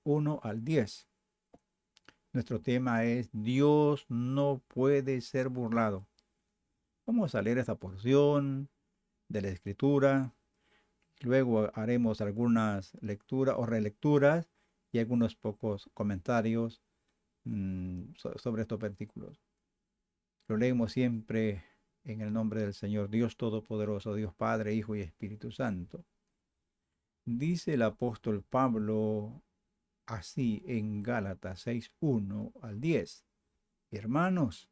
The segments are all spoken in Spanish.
1 al 10. Nuestro tema es Dios no puede ser burlado. Vamos a leer esta porción de la Escritura. Luego haremos algunas lecturas o relecturas y algunos pocos comentarios sobre estos versículos. Lo leemos siempre en el nombre del Señor, Dios Todopoderoso, Dios Padre, Hijo y Espíritu Santo. Dice el apóstol Pablo así en Gálatas 6, 1 al 10. Hermanos,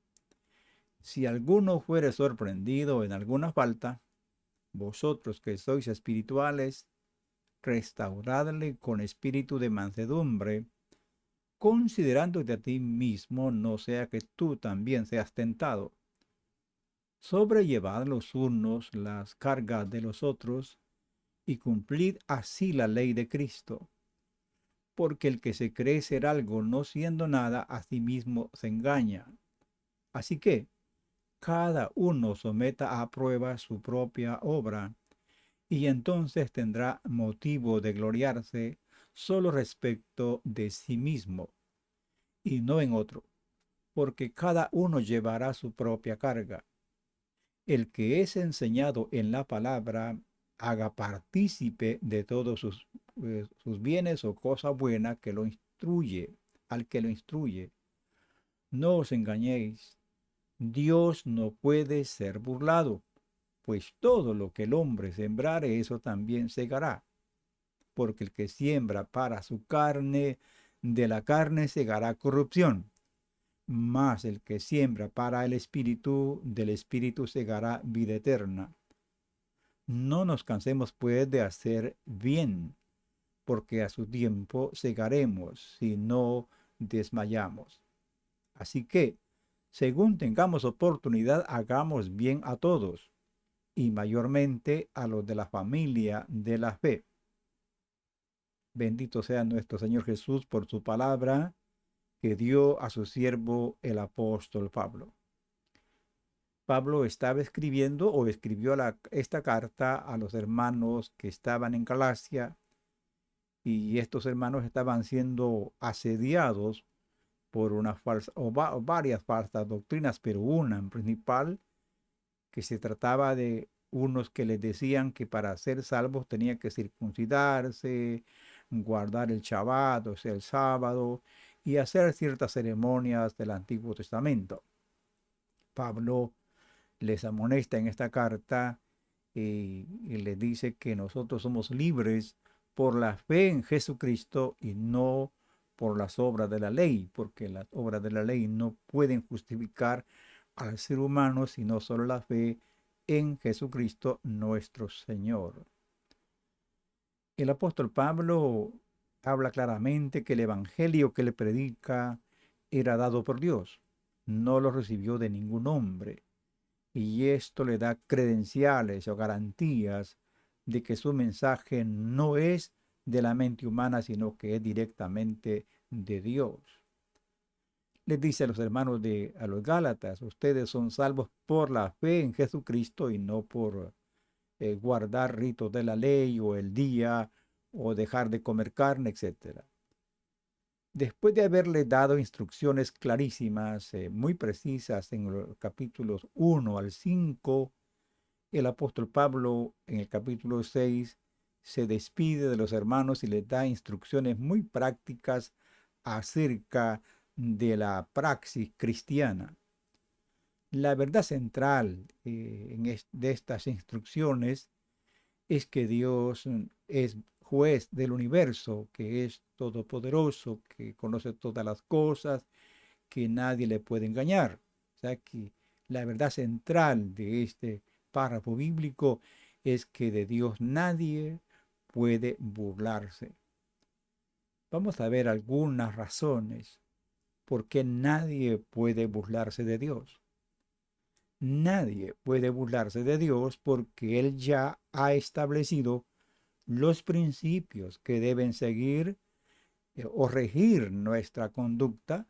si alguno fuere sorprendido en alguna falta, vosotros que sois espirituales, restauradle con espíritu de mansedumbre, considerándote a ti mismo, no sea que tú también seas tentado. Sobrellevad los unos las cargas de los otros, y cumplid así la ley de Cristo. Porque el que se cree ser algo no siendo nada, a sí mismo se engaña. Así que, cada uno someta a prueba su propia obra, y entonces tendrá motivo de gloriarse solo respecto de sí mismo, y no en otro, porque cada uno llevará su propia carga. El que es enseñado en la palabra, haga partícipe de todos sus bienes o cosa buena que lo instruye, al que lo instruye. No os engañéis, Dios no puede ser burlado, pues todo lo que el hombre sembrare, eso también segará. Porque el que siembra para su carne, de la carne segará corrupción. Mas el que siembra para el Espíritu, del Espíritu segará vida eterna. No nos cansemos pues de hacer bien, porque a su tiempo segaremos si no desmayamos. Así que, según tengamos oportunidad, hagamos bien a todos, y mayormente a los de la familia de la fe. Bendito sea nuestro Señor Jesús por su palabra que dio a su siervo el apóstol Pablo. Pablo estaba escribiendo o escribió esta carta a los hermanos que estaban en Galacia, y estos hermanos estaban siendo asediados por una falsa o varias falsas doctrinas, pero una en principal, que se trataba de unos que les decían que para ser salvos tenía que circuncidarse, guardar el Shabbat, o sea, el sábado, y hacer ciertas ceremonias del Antiguo Testamento. Pablo les amonesta en esta carta y les dice que nosotros somos libres por la fe en Jesucristo y no por las obras de la ley, porque las obras de la ley no pueden justificar al ser humano, sino solo la fe en Jesucristo nuestro Señor. El apóstol Pablo habla claramente que el evangelio que le predica era dado por Dios, no lo recibió de ningún hombre, y esto le da credenciales o garantías de que su mensaje no es de la mente humana, sino que es directamente de Dios. Les dice a los hermanos a los Gálatas, ustedes son salvos por la fe en Jesucristo y no por guardar ritos de la ley o el día o dejar de comer carne, etcétera. Después de haberle dado instrucciones clarísimas, muy precisas en los capítulos 1 al 5, el apóstol Pablo en el capítulo 6 se despide de los hermanos y les da instrucciones muy prácticas acerca de la praxis cristiana. La verdad central de estas instrucciones es que Dios es juez del universo, que es todopoderoso, que conoce todas las cosas, que nadie le puede engañar. O sea que la verdad central de este párrafo bíblico es que de Dios nadie puede burlarse. Vamos a ver algunas razones por qué nadie puede burlarse de Dios. Nadie puede burlarse de Dios porque Él ya ha establecido los principios que deben seguir o regir nuestra conducta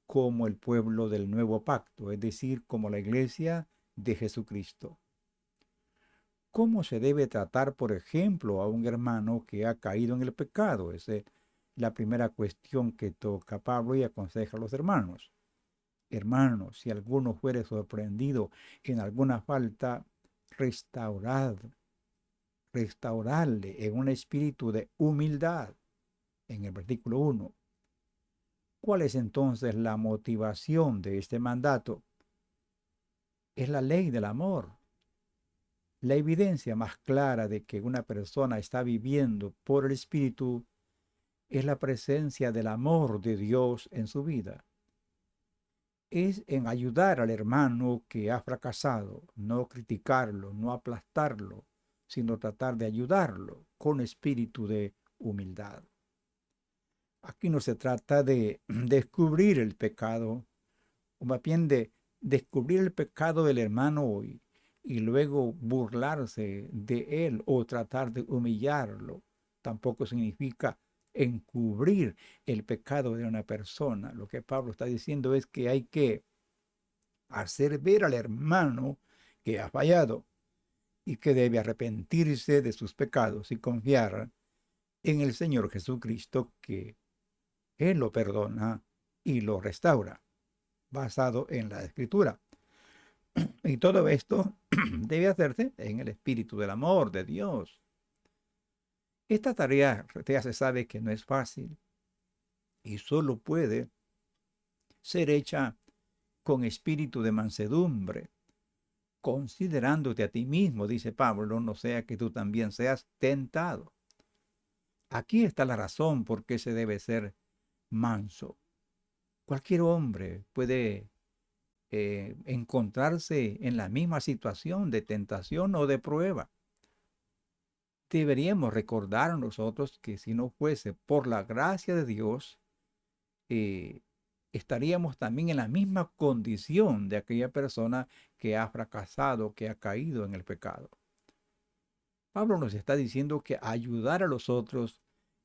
como el pueblo del nuevo pacto, es decir, como la iglesia de Jesucristo. ¿Cómo se debe tratar, por ejemplo, a un hermano que ha caído en el pecado? la primera cuestión que toca Pablo y aconseja a los hermanos. Hermanos, si alguno fuere sorprendido en alguna falta, restaurad, restaurarle en un espíritu de humildad, en el versículo 1. ¿Cuál es entonces la motivación de este mandato? Es la ley del amor. La evidencia más clara de que una persona está viviendo por el Espíritu es la presencia del amor de Dios en su vida. Es en ayudar al hermano que ha fracasado, no criticarlo, no aplastarlo, sino tratar de ayudarlo con espíritu de humildad. Aquí no se trata de descubrir el pecado, o más bien de descubrir el pecado del hermano hoy y luego burlarse de él o tratar de humillarlo. Tampoco significa encubrir el pecado de una persona. Lo que Pablo está diciendo es que hay que hacer ver al hermano que ha fallado y que debe arrepentirse de sus pecados y confiar en el Señor Jesucristo, que Él lo perdona y lo restaura, basado en la Escritura. Y todo esto debe hacerse en el espíritu del amor de Dios. Esta tarea ya se sabe que no es fácil y solo puede ser hecha con espíritu de mansedumbre, considerándote a ti mismo, dice Pablo, no sea que tú también seas tentado. Aquí está la razón por qué se debe ser manso. Cualquier hombre puede encontrarse en la misma situación de tentación o de prueba. Deberíamos recordar a nosotros que si no fuese por la gracia de Dios, eh, estaríamos también en la misma condición de aquella persona que ha fracasado, que ha caído en el pecado. Pablo nos está diciendo que ayudar a los otros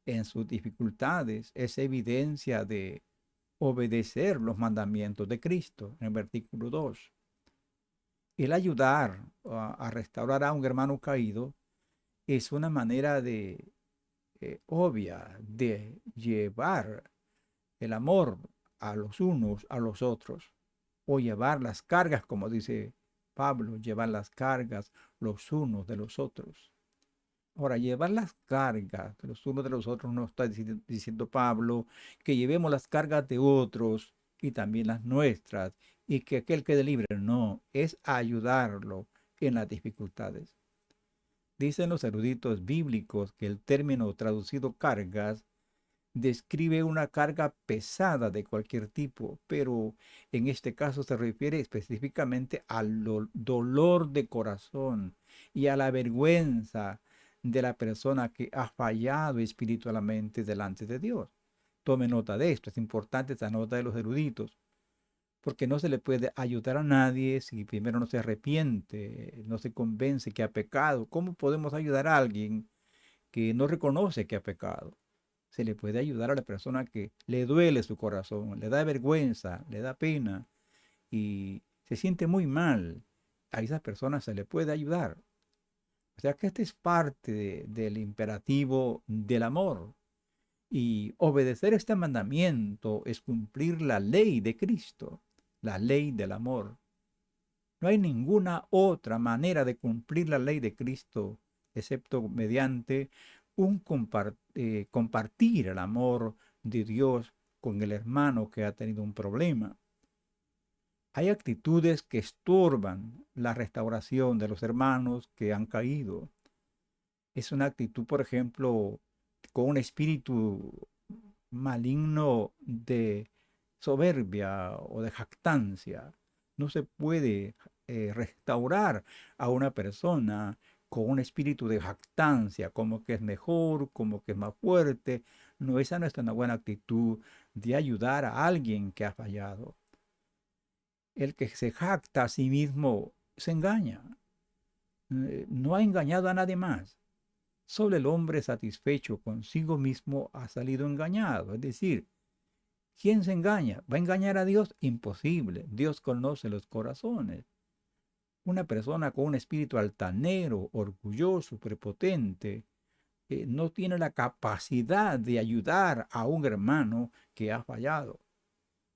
en sus dificultades es evidencia de obedecer los mandamientos de Cristo, en el versículo 2. El ayudar a restaurar a un hermano caído es una manera obvia de llevar el amor a los unos a los otros, o llevar las cargas, como dice Pablo, llevar las cargas los unos de los otros. Ahora, llevar las cargas de los unos de los otros no está diciendo Pablo que llevemos las cargas de otros y también las nuestras y que aquel quede libre. No, es ayudarlo en las dificultades. Dicen los eruditos bíblicos que el término traducido cargas describe una carga pesada de cualquier tipo, pero en este caso se refiere específicamente al dolor de corazón y a la vergüenza de la persona que ha fallado espiritualmente delante de Dios. Tome nota de esto, es importante esta nota de los eruditos, porque no se le puede ayudar a nadie si primero no se arrepiente, no se convence que ha pecado. ¿Cómo podemos ayudar a alguien que no reconoce que ha pecado? Se le puede ayudar a la persona que le duele su corazón, le da vergüenza, le da pena y se siente muy mal. A esa persona se le puede ayudar. O sea que este es parte del imperativo del amor. Y obedecer este mandamiento es cumplir la ley de Cristo, la ley del amor. No hay ninguna otra manera de cumplir la ley de Cristo, excepto mediante compartir el amor de Dios con el hermano que ha tenido un problema. Hay actitudes que estorban la restauración de los hermanos que han caído. Es una actitud, por ejemplo, con un espíritu maligno de soberbia o de jactancia. No se puede restaurar a una persona con un espíritu de jactancia, como que es mejor, como que es más fuerte. No, esa no es una buena actitud de ayudar a alguien que ha fallado. El que se jacta a sí mismo se engaña. No ha engañado a nadie más. Solo el hombre satisfecho consigo mismo ha salido engañado. Es decir, ¿quién se engaña? ¿Va a engañar a Dios? Imposible. Dios conoce los corazones. Una persona con un espíritu altanero, orgulloso, prepotente, no tiene la capacidad de ayudar a un hermano que ha fallado.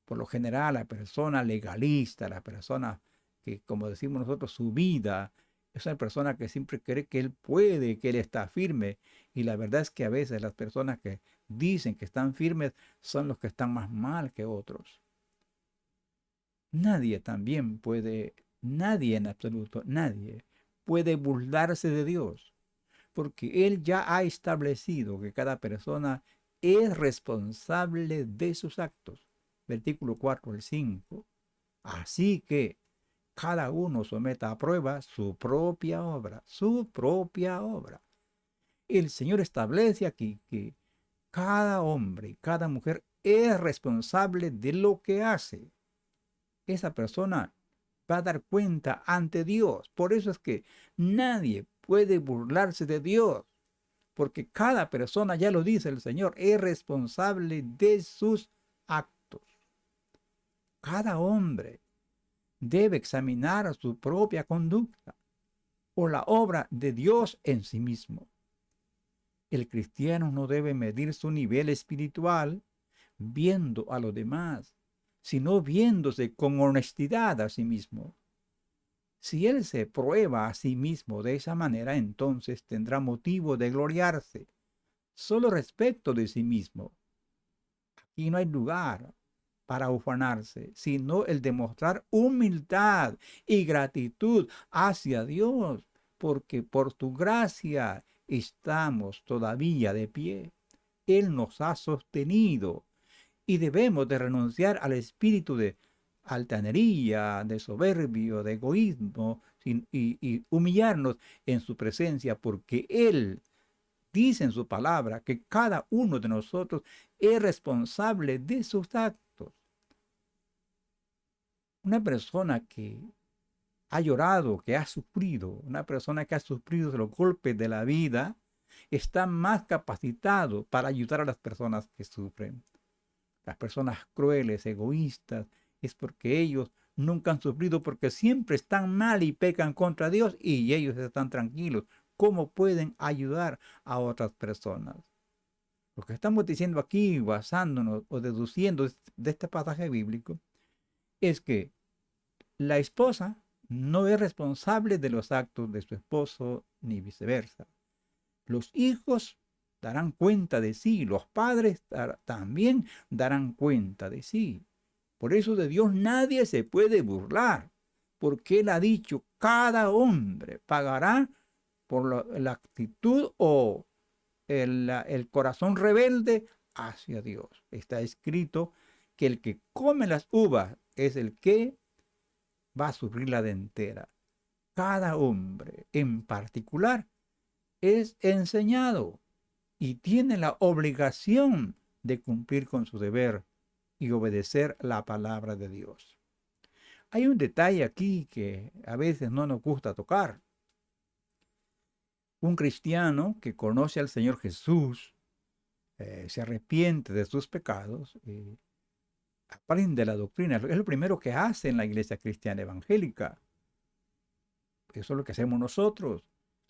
Por lo general, la persona legalista, la persona que, como decimos nosotros, su vida, es una persona que siempre cree que él puede, que él está firme. Y la verdad es que a veces las personas que dicen que están firmes son los que están más mal que otros. Nadie también puede, nadie en absoluto, nadie puede burlarse de Dios, porque Él ya ha establecido que cada persona es responsable de sus actos. Versículo 4 al 5. Así que cada uno someta a prueba su propia obra, su propia obra. El Señor establece aquí que cada hombre y cada mujer es responsable de lo que hace. Esa persona va a dar cuenta ante Dios. Por eso es que nadie puede burlarse de Dios, porque cada persona, ya lo dice el Señor, es responsable de sus actos. Cada hombre debe examinar su propia conducta o la obra de Dios en sí mismo. El cristiano no debe medir su nivel espiritual viendo a los demás, sino viéndose con honestidad a sí mismo. Si él se prueba a sí mismo de esa manera, entonces tendrá motivo de gloriarse solo respecto de sí mismo. Aquí no hay lugar para ufanarse, sino el demostrar humildad y gratitud hacia Dios, porque por tu gracia estamos todavía de pie. Él nos ha sostenido y debemos de renunciar al espíritu de altanería, de soberbio, de egoísmo y humillarnos en su presencia, porque Él dice en su palabra que cada uno de nosotros es responsable de sus actos. Una persona que ha llorado, que ha sufrido, una persona que ha sufrido los golpes de la vida, está más capacitado para ayudar a las personas que sufren. Las personas crueles, egoístas, es porque ellos nunca han sufrido, porque siempre están mal y pecan contra Dios y ellos están tranquilos. ¿Cómo pueden ayudar a otras personas? Lo que estamos diciendo aquí, basándonos o deduciendo de este pasaje bíblico, es que la esposa no es responsable de los actos de su esposo ni viceversa. Los hijos darán cuenta de sí, los padres también darán cuenta de sí. Por eso de Dios nadie se puede burlar, porque Él ha dicho, cada hombre pagará por la actitud o el corazón rebelde hacia Dios. Está escrito que el que come las uvas es el que va a sufrir la dentera. Cada hombre en particular es enseñado y tiene la obligación de cumplir con su deber y obedecer la palabra de Dios. Hay un detalle aquí que a veces no nos gusta tocar. Un cristiano que conoce al Señor Jesús, se arrepiente de sus pecados, aprende la doctrina. Es lo primero que hace en la iglesia cristiana evangélica. Eso es lo que hacemos nosotros.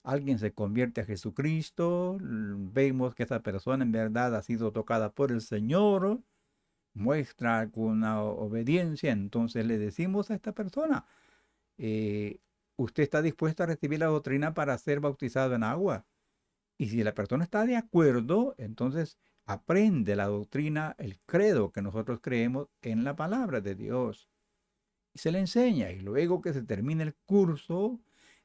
Alguien se convierte a Jesucristo, vemos que esa persona en verdad ha sido tocada por el Señor, muestra alguna obediencia, entonces le decimos a esta persona, usted está dispuesto a recibir la doctrina para ser bautizado en agua. Y si la persona está de acuerdo, entonces aprende la doctrina, el credo que nosotros creemos en la palabra de Dios. Y se le enseña. Y luego que se termine el curso,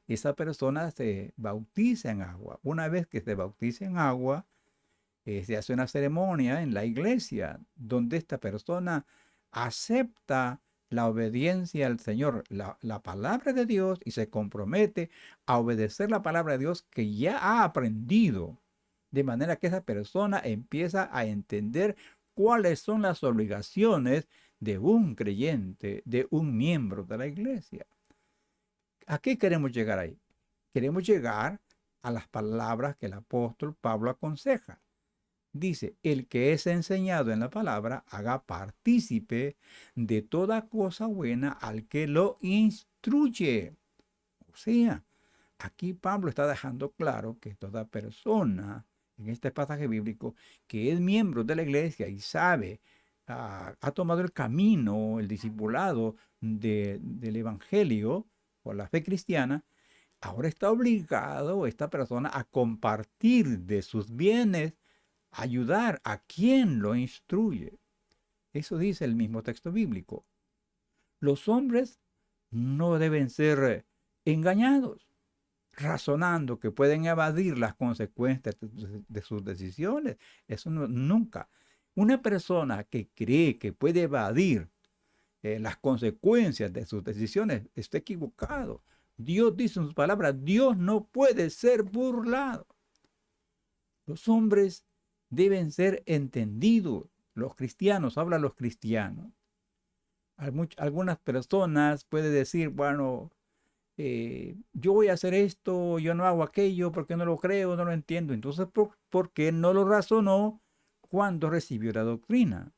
esa persona se bautiza en agua. Una vez que se bautiza en agua, se hace una ceremonia en la iglesia donde esta persona acepta la obediencia al Señor, la palabra de Dios, y se compromete a obedecer la palabra de Dios que ya ha aprendido. De manera que esa persona empieza a entender cuáles son las obligaciones de un creyente, de un miembro de la iglesia. ¿A qué queremos llegar ahí? Queremos llegar a las palabras que el apóstol Pablo aconseja. Dice, el que es enseñado en la palabra, haga partícipe de toda cosa buena al que lo instruye. O sea, aquí Pablo está dejando claro que toda persona en este pasaje bíblico, que es miembro de la iglesia y sabe, ha tomado el camino, el discipulado del evangelio o la fe cristiana, ahora está obligado esta persona a compartir de sus bienes, ayudar a quien lo instruye. Eso dice el mismo texto bíblico. Los hombres no deben ser engañados, razonando que pueden evadir las consecuencias de sus decisiones. Eso nunca. Una persona que cree que puede evadir las consecuencias de sus decisiones está equivocado. Dios dice en sus palabras, Dios no puede ser burlado. Los hombres deben ser entendidos. Los cristianos, hablan los cristianos. Algunas personas pueden decir, bueno, yo voy a hacer esto, yo no hago aquello porque no lo creo, no lo entiendo. Entonces, ¿por qué no lo razonó cuando recibió la doctrina?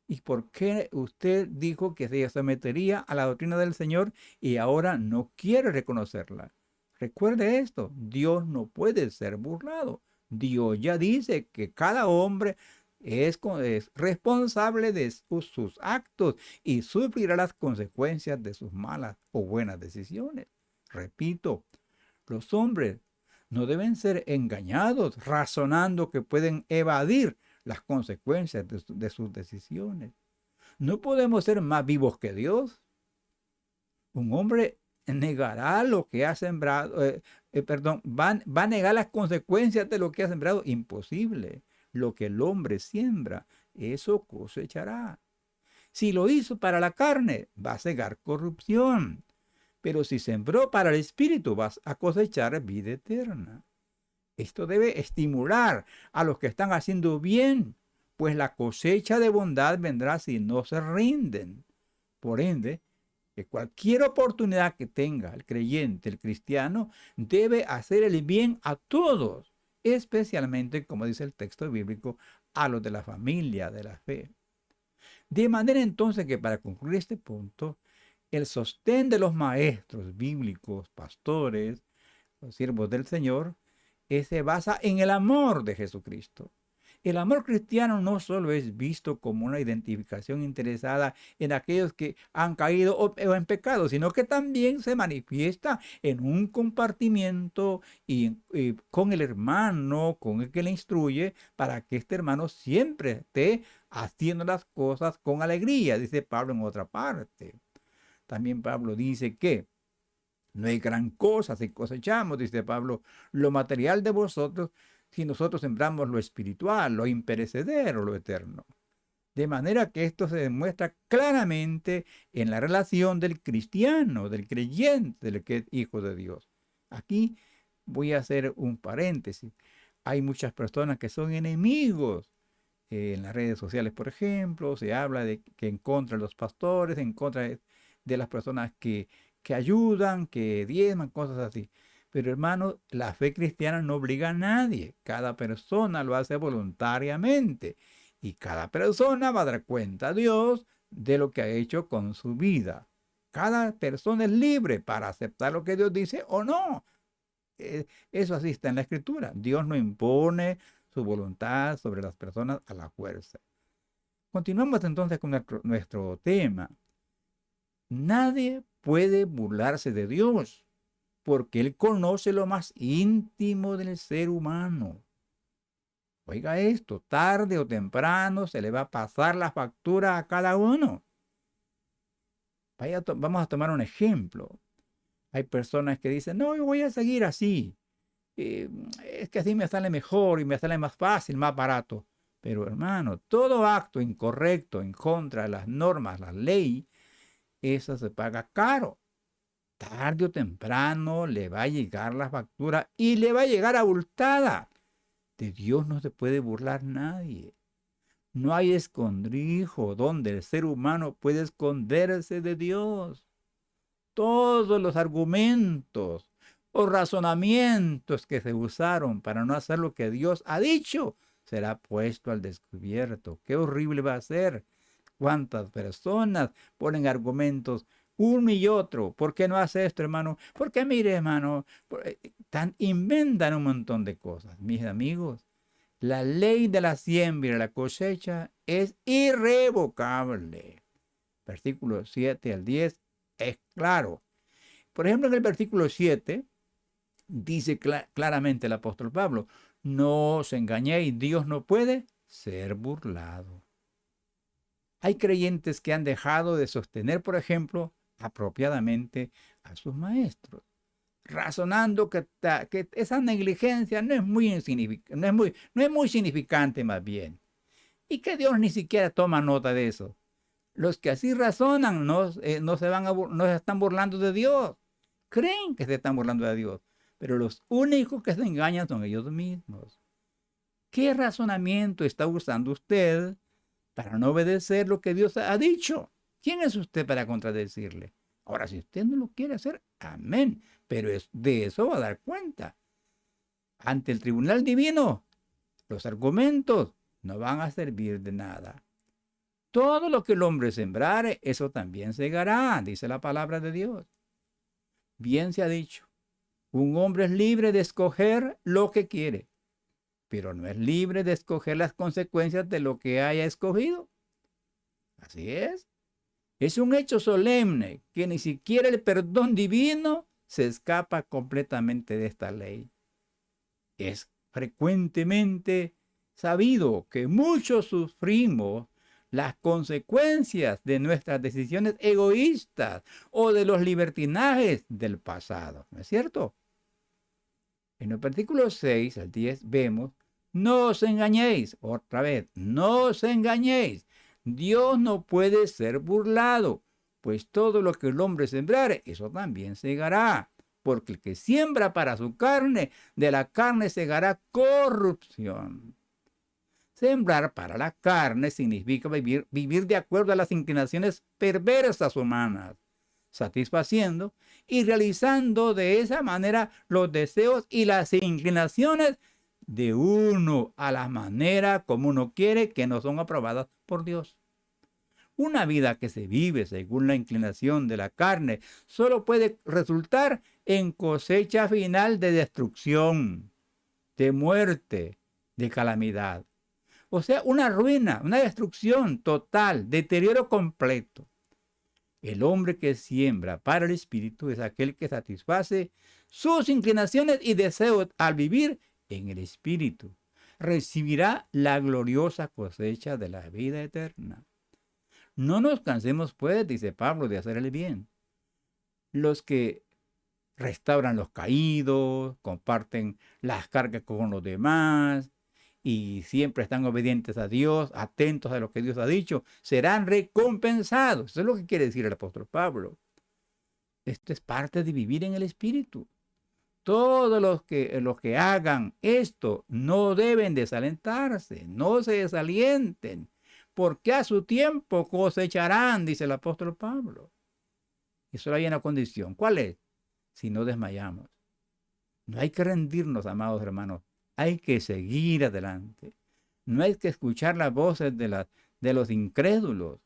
¿Y por qué usted dijo que se sometería a la doctrina del Señor y ahora no quiere reconocerla? Recuerde esto, Dios no puede ser burlado. Dios ya dice que cada hombre es responsable de sus actos y sufrirá las consecuencias de sus malas o buenas decisiones. Repito, los hombres no deben ser engañados razonando que pueden evadir las consecuencias de sus decisiones. No podemos ser más vivos que Dios. Un hombre negará lo que ha sembrado, va a negar las consecuencias de lo que ha sembrado. Imposible. Lo que el hombre siembra, eso cosechará. Si lo hizo para la carne, va a cegar corrupción. Pero si sembró para el espíritu, vas a cosechar vida eterna. Esto debe estimular a los que están haciendo bien, pues la cosecha de bondad vendrá si no se rinden. Por ende, que cualquier oportunidad que tenga el creyente, el cristiano, debe hacer el bien a todos, especialmente, como dice el texto bíblico, a los de la familia de la fe. De manera entonces que para concluir este punto, el sostén de los maestros bíblicos, pastores, los siervos del Señor, se basa en el amor de Jesucristo. El amor cristiano no solo es visto como una identificación interesada en aquellos que han caído o en pecado, sino que también se manifiesta en un compartimiento con el hermano, con el que le instruye, para que este hermano siempre esté haciendo las cosas con alegría, dice Pablo en otra parte. También Pablo dice que no hay gran cosa si cosechamos, dice Pablo, lo material de vosotros, si nosotros sembramos lo espiritual, lo imperecedero, lo eterno. De manera que esto se demuestra claramente en la relación del cristiano, del creyente, del que es hijo de Dios. Aquí voy a hacer un paréntesis. Hay muchas personas que son enemigos. En las redes sociales, por ejemplo, se habla de que en contra de los pastores, en contra de las personas que ayudan, que diezman, cosas así. Pero hermano, la fe cristiana no obliga a nadie. Cada persona lo hace voluntariamente. Y cada persona va a dar cuenta a Dios de lo que ha hecho con su vida. Cada persona es libre para aceptar lo que Dios dice o no. Eso así está en la Escritura. Dios no impone su voluntad sobre las personas a la fuerza. Continuamos entonces con nuestro tema. Nadie puede burlarse de Dios, porque Él conoce lo más íntimo del ser humano. Oiga esto, tarde o temprano se le va a pasar la factura a cada uno. Vamos a tomar un ejemplo. Hay personas que dicen, no, yo voy a seguir así. Es que así me sale mejor y me sale más fácil, más barato. Pero hermano, todo acto incorrecto en contra de las normas, la ley, eso se paga caro. Tarde o temprano le va a llegar la factura y le va a llegar abultada. De Dios no se puede burlar nadie. No hay escondrijo donde el ser humano puede esconderse de Dios. Todos los argumentos o razonamientos que se usaron para no hacer lo que Dios ha dicho será puesto al descubierto. Qué horrible va a ser. ¿Cuántas personas ponen argumentos uno y otro? ¿Por qué no hace esto, hermano? Porque mire, hermano, inventan un montón de cosas. Mis amigos, La ley de la siembra y de la cosecha es irrevocable. Versículo 7 al 10 es claro. Por ejemplo, en el versículo 7 dice claramente el apóstol Pablo, no os engañéis, Dios no puede ser burlado. Hay creyentes que han dejado de sostener, por ejemplo, apropiadamente a sus maestros, razonando que esa negligencia no es muy significante más bien, y que Dios ni siquiera toma nota de eso. Los que así razonan no se están burlando de Dios, creen que se están burlando de Dios, pero los únicos que se engañan son ellos mismos. ¿Qué razonamiento está usando usted para no obedecer lo que Dios ha dicho? ¿Quién es usted para contradecirle? Ahora, si usted no lo quiere hacer, amén, pero de eso va a dar cuenta. Ante el tribunal divino, los argumentos no van a servir de nada. Todo lo que el hombre sembrare, eso también segará, dice la palabra de Dios. Bien se ha dicho, un hombre es libre de escoger lo que quiere, pero no es libre de escoger las consecuencias de lo que haya escogido. Así es. Es un hecho solemne que ni siquiera el perdón divino se escapa completamente de esta ley. Es frecuentemente sabido que muchos sufrimos las consecuencias de nuestras decisiones egoístas o de los libertinajes del pasado. ¿No es cierto? En el versículo 6 al 10 vemos, no os engañéis, otra vez, no os engañéis. Dios no puede ser burlado, pues todo lo que el hombre sembrare, eso también segará. Porque el que siembra para su carne, de la carne segará corrupción. Sembrar para la carne significa vivir de acuerdo a las inclinaciones perversas humanas, satisfaciendo y realizando de esa manera los deseos y las inclinaciones de uno a la manera como uno quiere, que no son aprobadas por Dios. Una vida que se vive según la inclinación de la carne solo puede resultar en cosecha final de destrucción, de muerte, de calamidad. O sea, una ruina, una destrucción total, deterioro completo. El hombre que siembra para el espíritu es aquel que satisface sus inclinaciones y deseos al vivir en el espíritu. Recibirá la gloriosa cosecha de la vida eterna. No nos cansemos, pues, dice Pablo, de hacer el bien. Los que restauran los caídos, comparten las cargas con los demás y siempre están obedientes a Dios, atentos a lo que Dios ha dicho, serán recompensados. Eso es lo que quiere decir el apóstol Pablo. Esto es parte de vivir en el Espíritu. Todos los que hagan esto no deben desalentarse, no se desalienten, porque a su tiempo cosecharán, dice el apóstol Pablo. Y solo hay una condición. ¿Cuál es? Si no desmayamos. No hay que rendirnos, amados hermanos. Hay que seguir adelante. No hay que escuchar las voces de los incrédulos.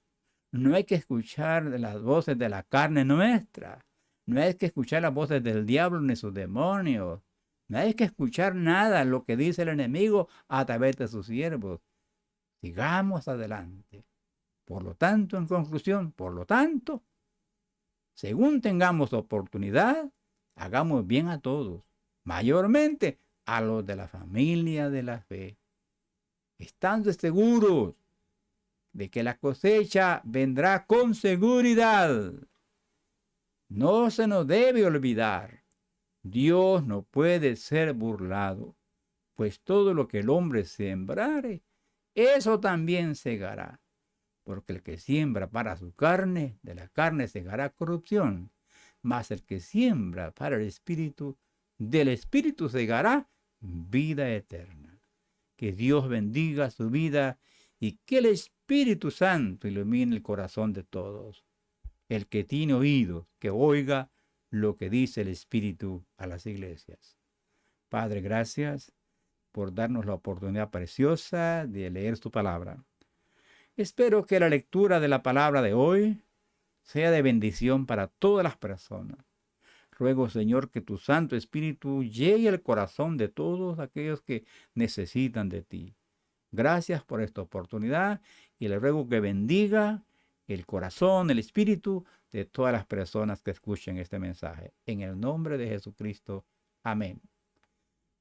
No hay que escuchar las voces de la carne nuestra. No hay que escuchar las voces del diablo ni sus demonios. No hay que escuchar nada lo que dice el enemigo a través de sus siervos. Sigamos adelante. Por lo tanto, en conclusión, según tengamos oportunidad, hagamos bien a todos, mayormente a los de la familia de la fe, estando seguros de que la cosecha vendrá con seguridad. No se nos debe olvidar, Dios no puede ser burlado, pues todo lo que el hombre sembrare, eso también segará. Porque el que siembra para su carne, de la carne segará corrupción, mas el que siembra para el Espíritu, del Espíritu segará vida eterna. Que Dios bendiga su vida y que el Espíritu Santo ilumine el corazón de todos. El que tiene oídos, que oiga lo que dice el Espíritu a las iglesias. Padre, gracias por darnos la oportunidad preciosa de leer tu palabra. Espero que la lectura de la palabra de hoy sea de bendición para todas las personas. Ruego, Señor, que tu Santo Espíritu llegue al corazón de todos aquellos que necesitan de ti. Gracias por esta oportunidad y le ruego que bendiga el corazón, el espíritu de todas las personas que escuchen este mensaje. En el nombre de Jesucristo. Amén.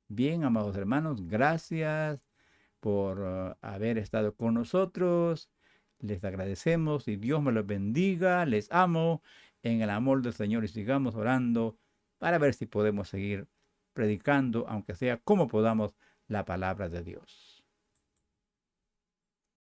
Bien, amados hermanos, gracias por haber estado con nosotros. Les agradecemos y Dios me los bendiga. Les amo en el amor del Señor y sigamos orando para ver si podemos seguir predicando, aunque sea como podamos, la palabra de Dios.